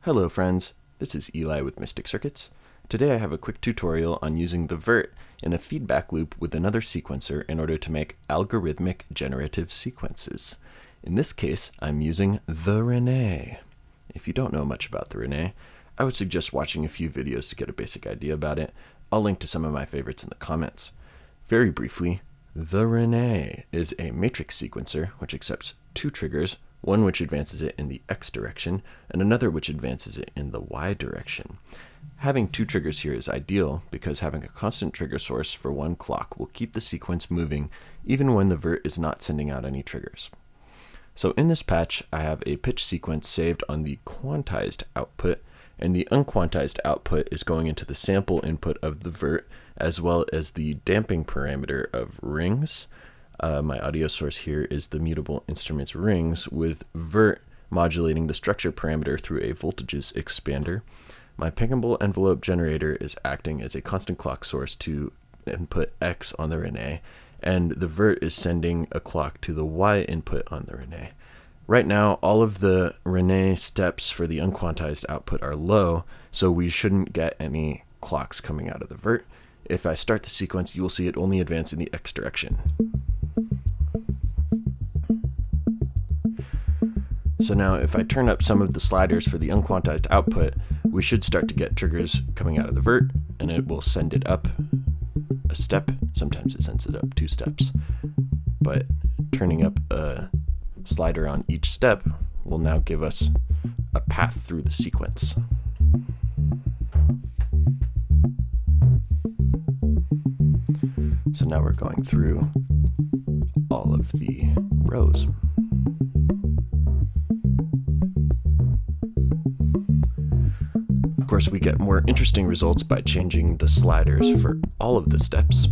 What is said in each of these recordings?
Hello friends, this is Eli with Mystic Circuits. Today I have a quick tutorial on using the Vert in a feedback loop with another sequencer in order to make algorithmic generative sequences. In this case, I'm using the Rene. If you don't know much about the Rene, I would suggest watching a few videos to get a basic idea about it. I'll link to some of my favorites in the comments. Very briefly, the Rene is a matrix sequencer which accepts two triggers, one which advances it in the X direction, and another which advances it in the Y direction. Having two triggers here is ideal because having a constant trigger source for one clock will keep the sequence moving even when the Vert is not sending out any triggers. So in this patch, I have a pitch sequence saved on the quantized output, and the unquantized output is going into the sample input of the Vert, as well as the damping parameter of rings. My audio source here is the Mutable instruments rings, with Vert modulating the structure parameter through a voltages expander. My Pingable envelope generator is acting as a constant clock source to input X on the Rene, and the Vert is sending a clock to the Y input on the Rene. Right now, all of the Rene steps for the unquantized output are low, so we shouldn't get any clocks coming out of the Vert. If I start the sequence, you will see it only advance in the X direction. So now if I turn up some of the sliders for the unquantized output, we should start to get triggers coming out of the Vert, and it will send it up a step. Sometimes it sends it up 2 steps. But turning up a slider on each step will now give us a path through the sequence. So now we're going through all of the rows. Of course, we get more interesting results by changing the sliders for all of the steps.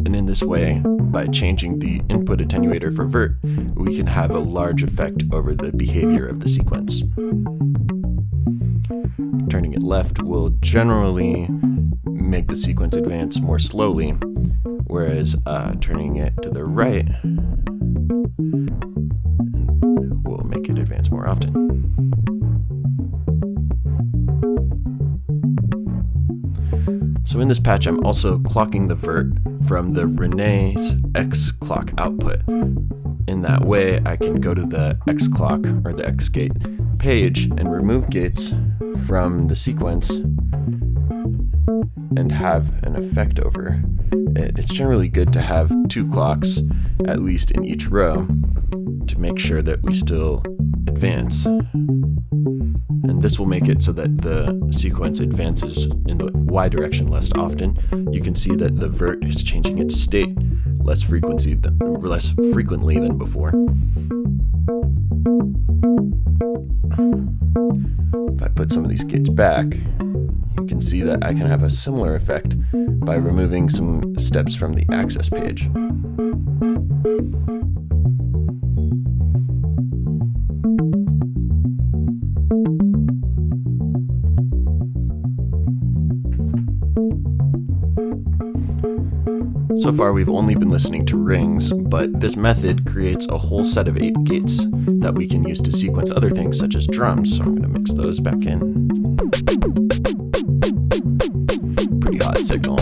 And in this way, by changing the input attenuator for Vert, we can have a large effect over the behavior of the sequence. Turning it left will generally make the sequence advance more slowly, whereas turning it to the right will make it advance more often. So in this patch, I'm also clocking the Vert from the Rene's X clock output. In that way, I can go to the X clock or the X gate page and remove gates from the sequence and have an effect over it. It's generally good to have 2 clocks, at least in each row, to make sure that we still advance. And this will make it so that the sequence advances in the Y direction less often. You can see that the Vert is changing its state less frequently than before. If I put some of these gates back, you can see that I can have a similar effect by removing some steps from the access page. So far we've only been listening to rings, but this method creates a whole set of 8 gates that we can use to sequence other things such as drums. So I'm going to mix those back in. Pretty hot signal.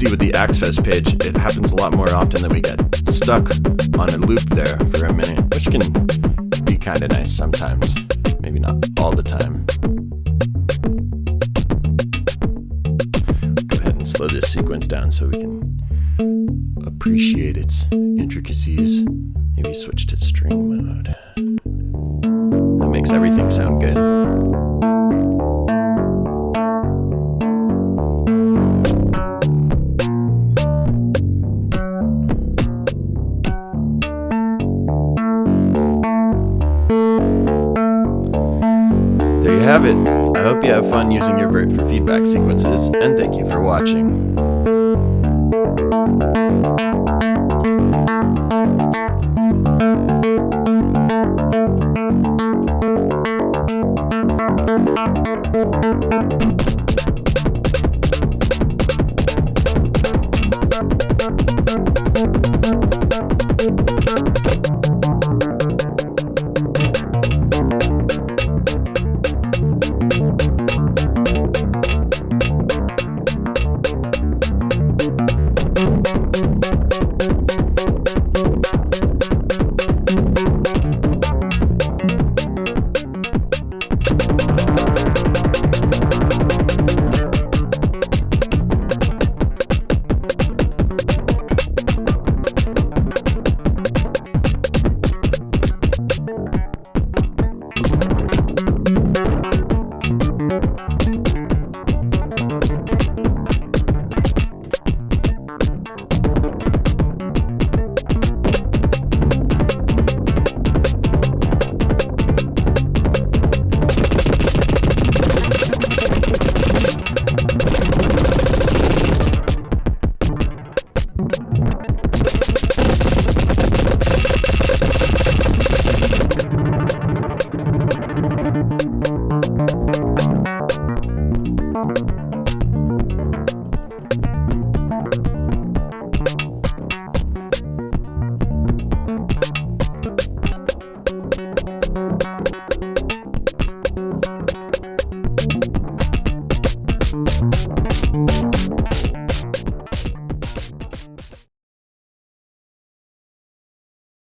With the access page, it happens a lot more often than we get stuck on a loop there for a minute, which can be kind of nice sometimes, maybe not all the time. Go ahead and slow this sequence down so we can appreciate its intricacies. Maybe switch to string mode. That makes everything sound good. have it. I hope you have fun using your Vert for feedback sequences, and thank you for watching.